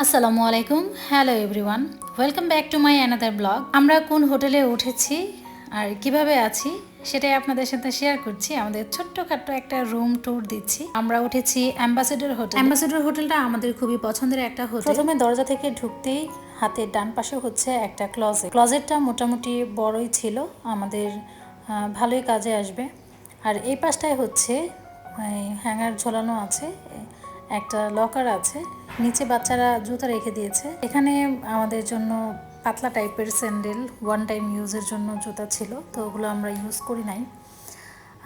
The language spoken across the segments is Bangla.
আসসালামু আলাইকুম, hello everyone, welcome back to my another blog. আমরা কোন হোটেলে উঠেছি আর কিভাবে আছি সেটাই আপনাদের সাথে শেয়ার করছি। আমাদের ছোট্টখাট্ট একটা রুম ট্যুর দিচ্ছি। আমরা উঠেছি অ্যাম্বাসেডর হোটেল। অ্যাম্বাসেডর হোটেলটা আমাদের খুবই পছন্দের একটা হোটেল। প্রথমে দরজা থেকে ঢুকতেই হাতের ডান পাশে হচ্ছে একটা ক্লজেটটা মোটামুটি বড়ই ছিল, আমাদের ভালোই কাজে আসবে। আর এই পাশটায় হচ্ছে হ্যাঙ্গার ঝোলানো আছে, একটা লকার আছে, নিচে বাচ্চারা জুতা রেখে দিয়েছে। এখানে আমাদের জন্য পাতলা টাইপের স্যান্ডেল ওয়ান টাইম ইউজের জন্য জুতা ছিল, তো ওগুলো আমরা ইউজ করি নাই।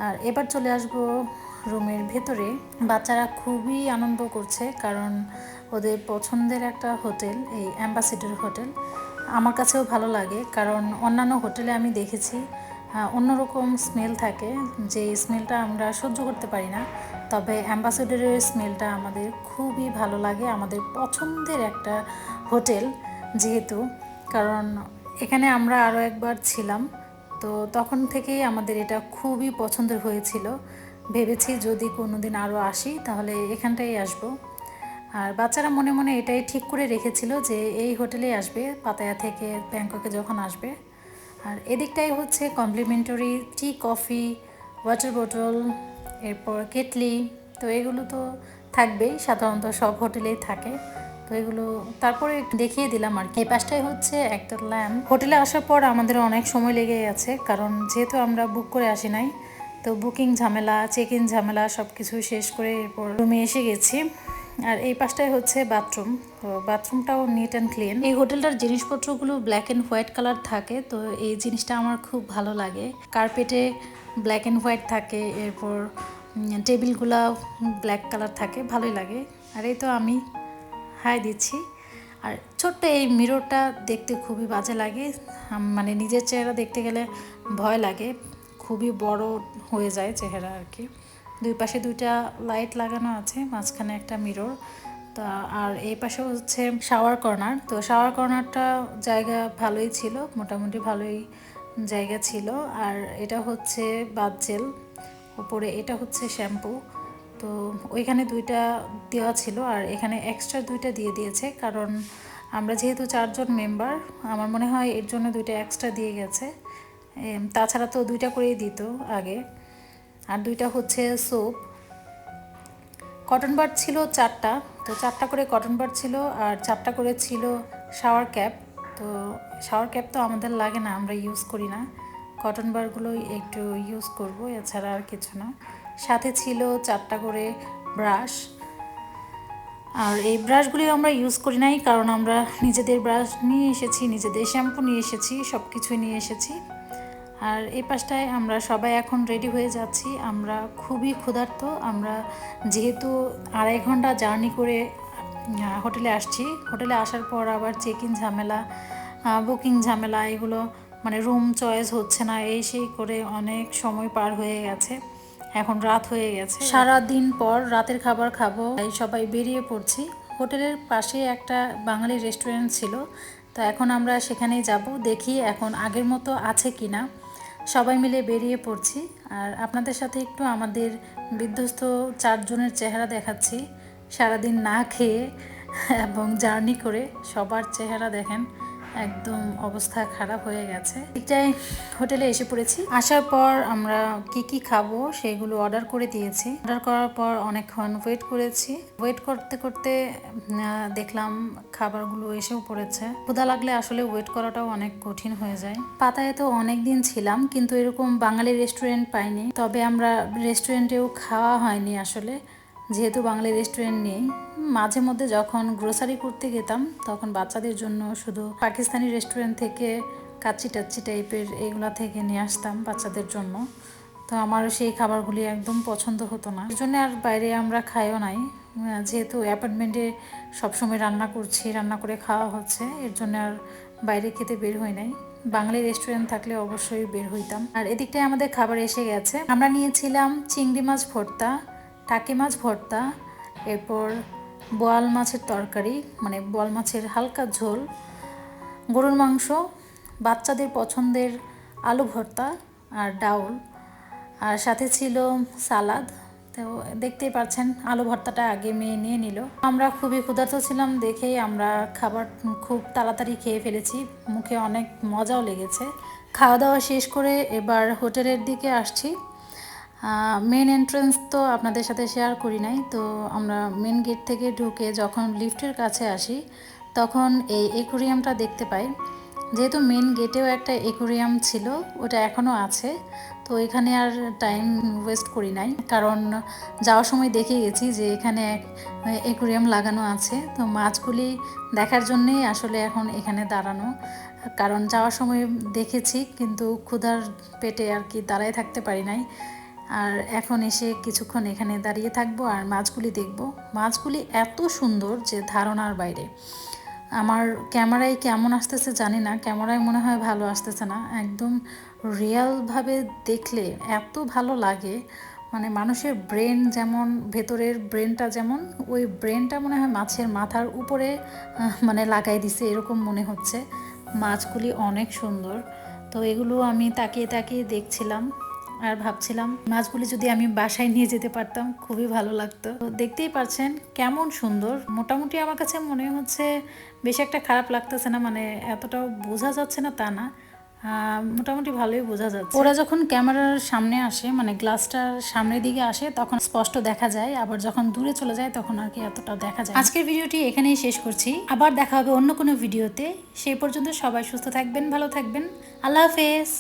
আর এবার চলে আসবো রুমের ভেতরে। বাচ্চারা খুবই আনন্দ করছে, কারণ ওদের পছন্দের একটা হোটেল এই অ্যাম্বাসেডর হোটেল। আমার কাছেও ভালো লাগে, কারণ অন্যান্য হোটেলে আমি দেখেছি অন্যরকম স্মেল থাকে, যে স্মেলটা আমরা সহ্য করতে পারি না। তবে অ্যাম্বাসেডরের স্মেলটা আমাদের খুবই ভালো লাগে, আমাদের পছন্দের একটা হোটেল যেহেতু। কারণ এখানে আমরা আরও একবার ছিলাম, তো তখন থেকেই আমাদের এটা খুবই পছন্দের হয়েছিল। ভেবেছি যদি কোনো দিন আরও আসি তাহলে এখানটাই আসব। আর বাচ্চারা মনে মনে এটাই ঠিক করে রেখেছিল যে এই হোটেলেই আসবে পাতায়া থেকে ব্যাংককে যখন আসবে। আর এদিকটাই হচ্ছে কমপ্লিমেন্টারি টি, কফি, ওয়াটার বোতল, এরপর কেটলি, তো এগুলো তো থাকবেই, সাধারণত সব হোটেলেই থাকে। তো এগুলো তারপরে একটু দেখিয়ে দিলাম আর কি। এই পাশটাই হচ্ছে একটা ল্যাম্প। হোটেলে আসার পর আমাদের অনেক সময় লেগে গেছে, কারণ যেহেতু আমরা বুক করে আসি নাই, তো বুকিং ঝামেলা, চেক ইন ঝামেলা সব কিছু শেষ করে এরপর রুমে এসে গেছি। আর এই পাশটাই হচ্ছে বাথরুম, তো বাথরুমটাও নিট অ্যান্ড ক্লিন। এই হোটেলটার জিনিসপত্রগুলো ব্ল্যাক অ্যান্ড হোয়াইট কালার থাকে, তো এই জিনিসটা আমার খুব ভালো লাগে। কার্পেটে ব্ল্যাক অ্যান্ড হোয়াইট থাকে, এরপর টেবিলগুলা ব্ল্যাক কালার থাকে, ভালোই লাগে। আর এই তো আমি হাই দিচ্ছি। আর ছোট্ট এই মিররটা দেখতে খুবই বাজে লাগে, মানে নিজের চেহারা দেখতে গেলে ভয় লাগে, খুবই বড় হয়ে যায় চেহারা আর কি। দুই পাশে দুইটা লাইট লাগানো আছে, মাঝখানে একটা মিরর। তা আর এই পাশে হচ্ছে শাওয়ার কর্নার। তো শাওয়ার কর্নারটা জায়গা ভালোই ছিল, মোটামুটি ভালোই জায়গা ছিল। আর এটা হচ্ছে বাথ জেল, উপরে এটা হচ্ছে শ্যাম্পু। তো ওইখানে দুইটা দেওয়া ছিল, আর এখানে এক্সট্রা দুইটা দিয়ে দিয়েছে, কারণ আমরা যেহেতু 4 জন মেম্বার, আমার মনে হয় এর জন্য দুইটা এক্সট্রা দিয়ে গেছে। তাছাড়া তো দুইটা করেই দিত আগে। আর দুইটা হচ্ছে সোপ। কটন বাড ছিল 4টা, তো 4টা করে কটন বাড ছিল, আর 4টা করে ছিল শাওয়ার ক্যাপ। তো শাওয়ার ক্যাপ তো আমাদের লাগে না, আমরা ইউজ করি না, কটন বারগুলোই একটু ইউজ করব, এছাড়া আর কিছু না। সাথে ছিল 4টা করে ব্রাশ। আর এই ব্রাশগুলি আমরা ইউজ করি নাই, কারণ আমরা নিজেদের ব্রাশ নিয়ে এসেছি, নিজেদের শ্যাম্পু নিয়ে এসেছি, সব কিছুই নিয়ে এসেছি। আর এই পাশটায় আমরা সবাই এখন রেডি হয়ে যাচ্ছি। আমরা খুবই ক্ষুধার্ত, আমরা যেহেতু 2.5 ঘন্টা জার্নি করে হোটেলে আসছি, হোটেলে আসার পর আবার চেক ইন ঝামেলা, বুকিং ঝামেলা, এগুলো মানে রুম চয়েস হচ্ছে না, এই সেই করে অনেক সময় পার হয়ে গেছে। এখন রাত হয়ে গেছে, সারা দিন পর রাতের খাবার খাবো, তাই সবাই বেরিয়ে পড়ছি। হোটেলের পাশে একটা বাঙালি রেস্টুরেন্ট ছিল, তো এখন আমরা সেখানেই যাব, দেখি এখন আগের মতো আছে কি না। সবাই মিলে বেরিয়ে পড়ছি, আর আপনাদের সাথে একটু আমাদের বিধ্বস্ত 4 জনের চেহারা দেখাচ্ছি, সারাদিন না খেয়ে এবং জার্নি করে সবার চেহারা দেখেন, একদম অবস্থা খারাপ হয়ে গেছে। একটাই হোটেলে এসে পড়েছি। আসার পর আমরা কি কি খাবো সেগুলো অর্ডার করে দিয়েছি। অর্ডার করার পর অনেকক্ষণ ওয়েট করেছি। ওয়েট করতে করতে দেখলাম খাবারগুলো এসেও পড়েছে। ক্ষুধা লাগলে আসলে ওয়েট করাটাও অনেক কঠিন হয়ে যায়। পাতায় তো অনেক দিন ছিলাম, কিন্তু এরকম বাঙালি রেস্টুরেন্ট পাইনি। তবে আমরা রেস্টুরেন্টেও খাওয়া হয়নি আসলে, যেহেতু বাঙালি রেস্টুরেন্ট নেই। মাঝে মধ্যে যখন গ্রোসারি করতে যেতাম, তখন বাচ্চাদের জন্য শুধু পাকিস্তানি রেস্টুরেন্ট থেকে কাচ্চি টাচ্চি টাইপের এগুলা থেকে নিয়ে আসতাম বাচ্চাদের জন্য। তো আমারও সেই খাবারগুলি একদম পছন্দ হতো না, এই জন্য আর বাইরে আমরা খাইও নাই। যেহেতু অ্যাপার্টমেন্টে সবসময় রান্না করছি, রান্না করে খাওয়া হচ্ছে, এর জন্য আর বাইরে খেতে বের হই নাই। বাঙালি রেস্টুরেন্ট থাকলে অবশ্যই বের হইতাম। আর এদিকটায় আমাদের খাবার এসে গেছে। আমরা নিয়েছিলাম চিংড়ি মাছ ভর্তা, টাকি মাছ ভর্তা, এরপর বোয়াল মাছের তরকারি, মানে বোয়াল মাছের হালকা ঝোল, গরুর মাংস, বাচ্চাদের পছন্দের আলু ভর্তা আর ডাউল, আর সাথে ছিল সালাদ। তো দেখতেই পাচ্ছেন আলু ভর্তাটা আগে মেয়ে নিয়ে নিল। আমরা খুবই ক্ষুধার্ত ছিলাম দেখেই আমরা খাবার খুব তাড়াতাড়ি খেয়ে ফেলেছি, মুখে অনেক মজাও লেগেছে। খাওয়া দাওয়া শেষ করে এবার হোটেলের দিকে আসছি। মেন এন্ট্রেন্স তো আপনাদের সাথে শেয়ার করি নাই, তো আমরা মেন গেট থেকে ঢুকে যখন লিফটের কাছে আসি তখন এই অ্যাকুয়ারিয়ামটা দেখতে পাই। যেহেতু মেন গেটেও একটা অ্যাকুয়ারিয়াম ছিল, ওটা এখনও আছে, তো এখানে আর টাইম ওয়েস্ট করি নাই, কারণ যাওয়ার সময় দেখে গেছি যে এখানে অ্যাকুয়ারিয়াম লাগানো আছে। তো মাছগুলি দেখার জন্যেই আসলে এখন এখানে দাঁড়ানো, কারণ যাওয়ার সময় দেখেছি কিন্তু ক্ষুধার পেটে আর কি দাঁড়ায় থাকতে পারি নাই। আর এখন এসে কিছুক্ষণ এখানে দাঁড়িয়ে থাকবো আর মাছগুলি দেখব। মাছগুলি এত সুন্দর যে ধারণার বাইরে। আমার ক্যামেরায় কেমন আসতেছে জানি না, ক্যামেরায় মনে হয় ভালো আসতেছে না, একদম রিয়েলভাবে দেখলে এত ভালো লাগে। মানে মানুষের ব্রেন যেমন, ভেতরের ব্রেনটা যেমন, ওই ব্রেনটা মনে হয় মাছের মাথার উপরে মানে লাগাই দিছে এরকম মনে হচ্ছে। মাছগুলি অনেক সুন্দর, তো এগুলো আমি তাকিয়ে তাকিয়ে দেখছিলাম আর ভাবছিলাম মাছগুলি যদি আমি বাসায় নিয়ে যেতে পারতাম খুবই ভালো লাগতো। তো দেখতেই পাচ্ছেন কেমন সুন্দর। মোটামুটি আমার কাছে মনে হচ্ছে বেশি একটা খারাপ লাগতেছে না, মানে এতটাও বোঝা যাচ্ছে না তা না, মোটামুটি ভালোই বোঝা যাচ্ছে। ওরা যখন ক্যামেরার সামনে আসে, মানে গ্লাসটার সামনের দিকে আসে, তখন স্পষ্ট দেখা যায়, আবার যখন দূরে চলে যায় তখন আর কি এতটা দেখা যায়। আজকের ভিডিওটি এখানেই শেষ করছি, আবার দেখা হবে অন্য কোনো ভিডিওতে। সেই পর্যন্ত সবাই সুস্থ থাকবেন, ভালো থাকবেন, আল্লাহ হাফেজ।